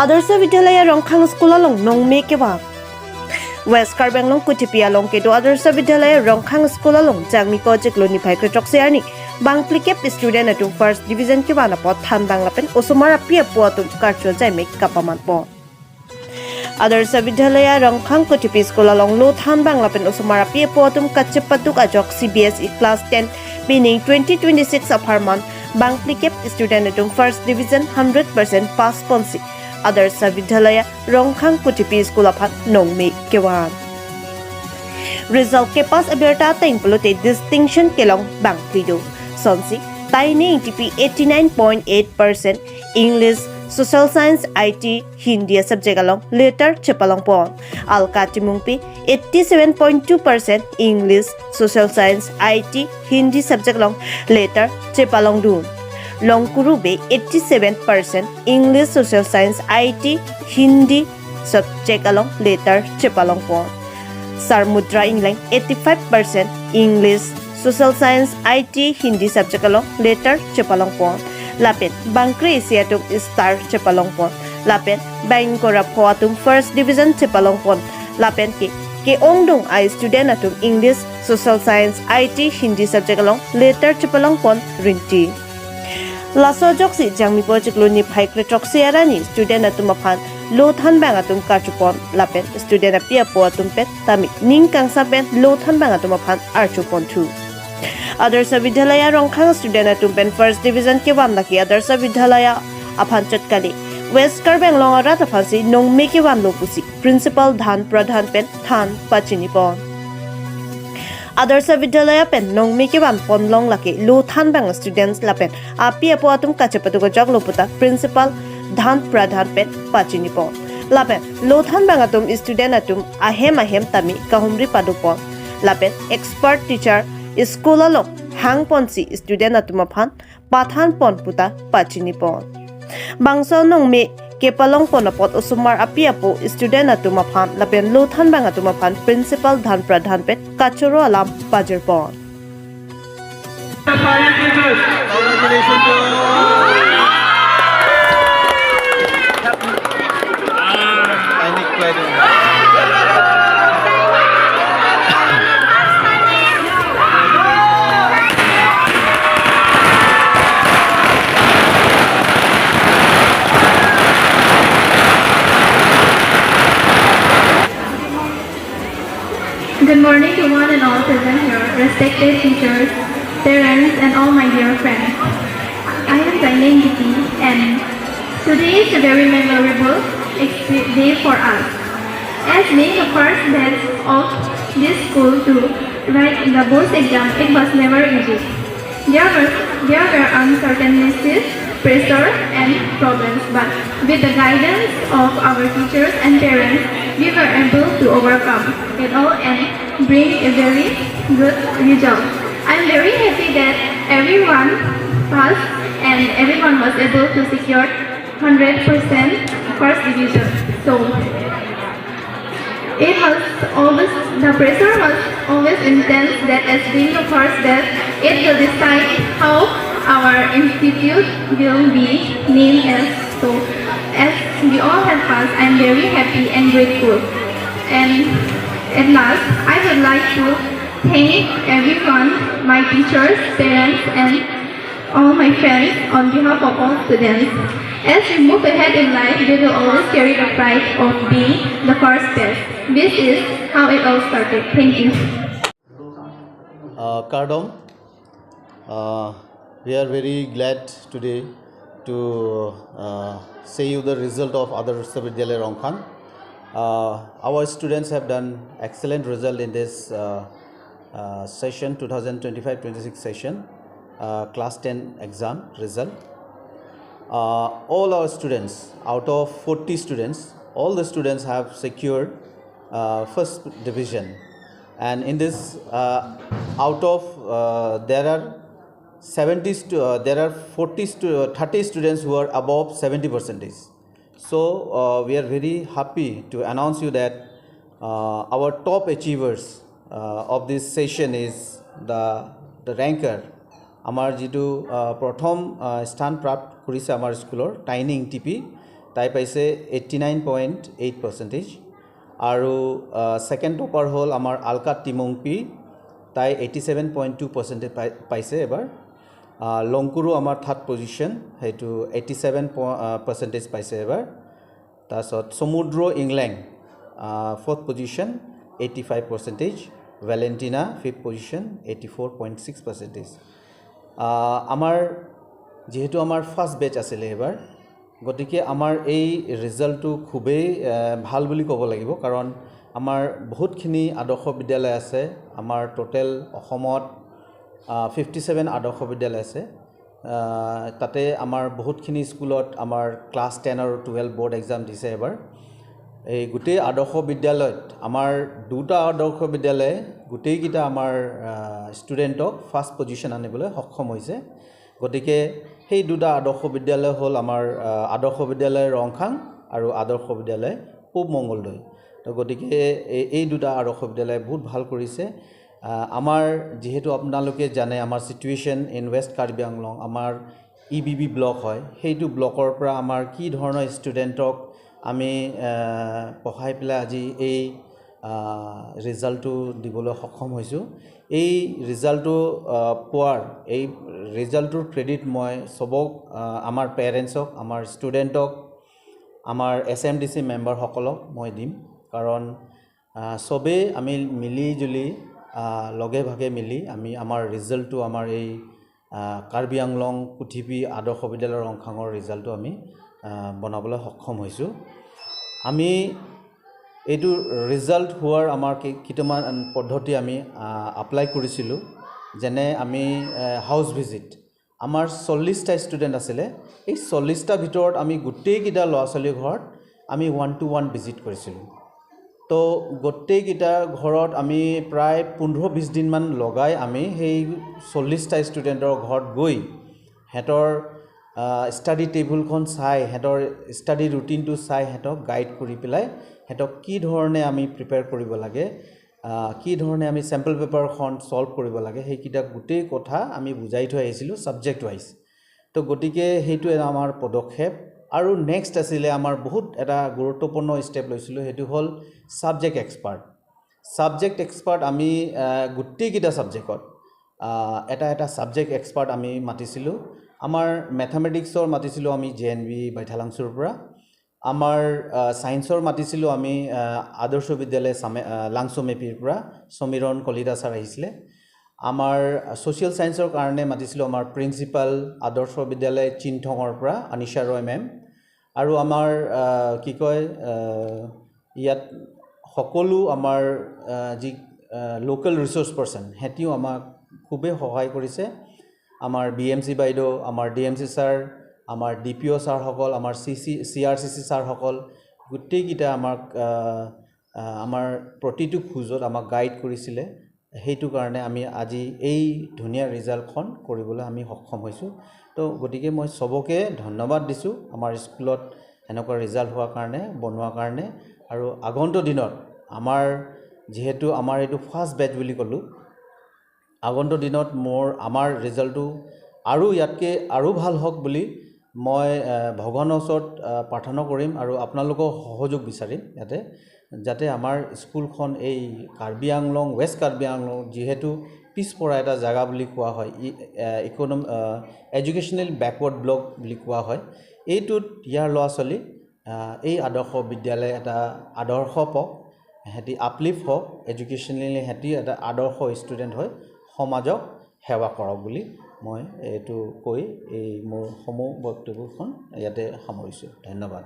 আদৰ্শ বিদ্যালয় ৰংখাং স্কুললং নংমে কেবা West Karbenglong Kutipia long ke do Adarsa Vidyalaya Rongkhang Schoolong jangmi project lo ni phai kretok searni bangplikep student atu first division ke bana pot than banglapen osomara pia po tu karcho jai me kapaman po Adarsa Vidyalaya Rongkhang Kutipi Schoolong lo than banglapen osomara pia po tum kachepatuk ajok CBSE class 10 meaning 2026 apartment bangplikep student atu first division 100% pass ponsi Adarsa Vidyalaya Rongkhang Kutipi School of Nongme Kewan. Result ke pas aberta teng pelote distinction kelong bang prido. Sonsi taine ITP 89.8% English, Social Science, IT, Hindi subject along later chepalong pon. Alka timungpi 87.2% English, Social Science, IT, Hindi subject along later chepalong dun. Longkurube 87% English, Social Science, IT, Hindi subject along later chepalong pon. Sarmudra England 85% English, Social Science, IT, Hindi subject along later chepalong pon. Lapet Bangkre Siatum Star chepalong pon. Lapet Bangkora Poatum First Division chepalong pon. Lapet ke ongdong I student atum English, Social Science, IT, Hindi subject along later chepalong pon rinti. Laso joksi jangmi project lo ni phai kretok searani student atum aphan lo than bang atum karchupon lapen student apia po atum pet tami ning kangsa pen lo than bang atum aphan archupon thu Adarsa Vidyalaya Rongkhang student atum pen first division ke wan laki Adarsa Vidyalaya aphan chatkali West Karbenglong arat aphansi nongme ke wan lo pusi principal dhan pradhan pen than pachini pon Adarsa Vidyalaya pen nongme ke wan ponlong laki lo than bang students lapen apia po atum kachepatu ko jog loputa principal dhan pradhan pen pachini pon lapen lo than bang atum student atum ahem tami kahumri padupon lapen expert teacher school along hang ponsi student atum aphan pathan pon puta pachini pon bangso nongme Kepalong ponapot usumar apia po student atum aphan lapen lo than bang atum aphan principal dhan pradhan pet kachoro alam pajer pon Good morning to one and all present here, respected teachers, parents, and all my dear friends. I am Zaineng Diti, and today is a very memorable day for us. As being the first batch of this school to write the board exam, it was never easy. There were uncertainties, pressure, and problems, but with the guidance of our teachers and parents, we were able to overcome it all and bring a very good result. I am very happy that everyone passed and everyone was able to secure 100% first division. So the pressure was always intense that as being the first that it will decide how our institute will be named as. So as we all have passed, I am very happy and grateful. And at last, I would like to thank everyone, my teachers, parents, and all my friends on behalf of all students. As we move ahead in life, we will always carry the pride of being the first best. This is how it all started. Thank you. Kardom, we are very glad today to say you the result of Adarsa Vidyalaya Rongkhang. Our students have done excellent result in this session 2025-26 session class 10 exam result. All our students, out of 40 students, all the students have secured first division, and in this out of there are 30 students who are above 70%. So we are very happy to announce you that our top achievers of this session is the ranker আমাৰ যিটো প্ৰথম স্থান প্ৰাপ্ত কৰিছে আমাৰ স্কুলৰ dining টিপি তাই পাইছে 89.8%। আৰু ছেকেণ্ড টপাৰ হ'ল আমাৰ আলকা টিমংপি, তাই 87.2% পাইছে এবাৰ। লংকুৰু আমাৰ থাৰ্ড পজিশ্যন, সেইটো 87% পাইছে এবাৰ। তাৰপিছত সমুদ্ৰ Engleng fourth position 85%, Valentina fifth position 84.6%। আমাৰ যিহেতু আমাৰ ফাৰ্ষ্ট বেচ আছিলে এবাৰ, গতিকে আমাৰ এই ৰিজাল্টটো খুবেই ভাল বুলি ক'ব লাগিব, কাৰণ আমাৰ বহুতখিনি আদৰ্শ বিদ্যালয় আছে। আমাৰ টোটেল অসমত 57 আদৰ্শ বিদ্যালয় আছে। তাতে আমাৰ বহুতখিনি স্কুলত আমাৰ ক্লাছ 10 আৰু 12 বৰ্ড এক্সাম দিছে এবাৰ। এই গোটেই আদৰ্শ বিদ্যালয়ত আমাৰ দুটা আদৰ্শ বিদ্যালয়ে গোটেইকেইটা আমাৰ ষ্টুডেণ্টক ফাৰ্ষ্ট পজিশ্যন আনিবলৈ সক্ষম হৈছে। গতিকে সেই দুটা আদৰ্শ বিদ্যালয় হ'ল আমাৰ আদৰ্শ বিদ্যালয় ৰংখাং আৰু আদৰ্শ বিদ্যালয় পূব মংগলদৈ। তো গতিকে এই দুটা আদৰ্শ বিদ্যালয়ে বহুত ভাল কৰিছে। আমাৰ যিহেতু আপোনালোকে জানে আমাৰ situation in West Karbi Anglong, আমাৰ EBB ব্লক হয়, সেইটো ব্লকৰ পৰা আমাৰ কি ধৰণৰ ষ্টুডেণ্টক আমি পঢ়াই পেলাই আজি এই ৰিজাল্টটো দিবলৈ সক্ষম হৈছোঁ। এই ৰিজাল্টটো পোৱাৰ এই ৰিজাল্টটোৰ ক্ৰেডিট মই চবক, আমাৰ পেৰেণ্টছক, আমাৰ ষ্টুডেণ্টক, আমাৰ SMDC মেম্বাৰসকলক মই দিম। কাৰণ চবেই আমি মিলি জুলি লগে ভাগে মিলি আমি আমাৰ ৰিজাল্টটো, আমাৰ এই কাৰ্বি আংলং কুথিপি আদৰ্শ বিদ্যালয় ৰংখাঙৰ ৰিজাল্টটো আমি বনাবলৈ সক্ষম হৈছোঁ। আমি এইটো ৰিজাল্ট হোৱাৰ আমাৰ কেইটামান পদ্ধতি আমি এপ্লাই কৰিছিলোঁ। যেনে আমি হাউচ ভিজিট, আমাৰ 40টা ষ্টুডেণ্ট আছিলে, এই 40টা ভিতৰত আমি গোটেইকেইটা ল'ৰা ছোৱালীৰ ঘৰত আমি 1-to-1 ভিজিট কৰিছিলোঁ। তো গোটেইকেইটা ঘৰত আমি প্ৰায় 15-20 দিনমান লগাই আমি সেই 40টা ষ্টুডেণ্টৰ ঘৰত গৈ সিহঁতৰ ষ্টাডি টেবুলখন চাই, সিহঁতৰ ষ্টাডি ৰুটিনটো চাই, সিহঁতক গাইড কৰি পেলাই সিহঁতক কি ধৰণে আমি প্ৰিপেয়াৰ কৰিব লাগে, কি ধৰণে আমি চেম্পল পেপাৰখন ছল্ভ কৰিব লাগে, সেইকেইটা গোটেই কথা আমি বুজাই থৈ আহিছিলোঁ ছাবজেক্ট ৱাইজ। তো গতিকে সেইটো আমাৰ পদক্ষেপ। আৰু নেক্সট আছিলে আমাৰ বহুত এটা গুৰুত্বপূৰ্ণ ষ্টেপ লৈছিলোঁ, সেইটো হ'ল ছাবজেক্ট এক্সপাৰ্ট। ছাবজেক্ট এক্সপাৰ্ট আমি গোটেইকেইটা ছাবজেক্টত এটা ছাবজেক্ট এক্সপাৰ্ট আমি মাতিছিলোঁ। আমাৰ মেথামেটিক্সৰ মাতিছিলোঁ আমি JNV বাইথালাংছুৰ পৰা। আমাৰ ছায়েন্সৰ মাতিছিলোঁ আমি আদৰ্শ বিদ্যালয় লাংচুমেপিৰ পৰা সমীৰণ কলিতা ছাৰ আহিছিলে। আমাৰ ছ'চিয়েল ছায়েন্সৰ কাৰণে মাতিছিলোঁ আমাৰ প্ৰিন্সিপাল আদৰ্শ বিদ্যালয় চিনথঙৰ পৰা আনিশা ৰয় মেম। আৰু আমাৰ কি কয়, ইয়াত সকলো আমাৰ যি লোকেল ৰিচোৰ্চ পাৰ্চন, সিহঁতিও আমাক খুবেই সহায় কৰিছে। আমাৰ BMC বাইদেউ, আমাৰ DMC ছাৰ, আমাৰ DPO ছাৰসকল, আমাৰ CRCC ছাৰসকল, গোটেইকেইটা আমাক আমাৰ প্ৰতিটো খোজত আমাক গাইড কৰিছিলে। সেইটো কাৰণে আমি আজি এই ধুনীয়া ৰিজাল্টখন কৰিবলৈ আমি সক্ষম হৈছোঁ। তো গতিকে মই চবকে ধন্যবাদ দিছোঁ আমাৰ স্কুলত এনেকুৱা ৰিজাল্ট হোৱাৰ কাৰণে, বনোৱাৰ কাৰণে। আৰু আগন্তুক দিনত আমাৰ যিহেতু আমাৰ এইটো ফাৰ্ষ্ট বেচ বুলি ক'লোঁ, আগন্তুক দিনত আমাৰ ৰিজাল্টটো আৰু ইয়াতকৈ আৰু ভাল হওক বুলি মই ভগৱানৰ ওচৰত প্ৰাৰ্থনা কৰিম আৰু আপোনালোকৰ সহযোগ বিচাৰিম ইয়াতে, যাতে আমাৰ স্কুলখন এই কাৰ্বি আংলং, ৱেষ্ট কাৰ্বি আংলং যিহেতু পিছপৰা এটা জেগা বুলি কোৱা হয়, এডুকেশ্যনেল বেকৱাৰ্ড ব্লক বুলি কোৱা হয়, এইটোত ইয়াৰ ল'ৰা ছোৱালী এই আদৰ্শ বিদ্যালয় এটা আদৰ্শ পাওক, সিহঁতি আপলিফ্ট হওক, এডুকেশ্যনেলি সিহঁতি এটা আদৰ্শ ষ্টুডেণ্ট হৈ সমাজক সেৱা কৰক বুলি মই এইটো কৈ এই মোৰ সমূহ বক্তব্যখন ইয়াতে সামৰিছোঁ। ধন্যবাদ।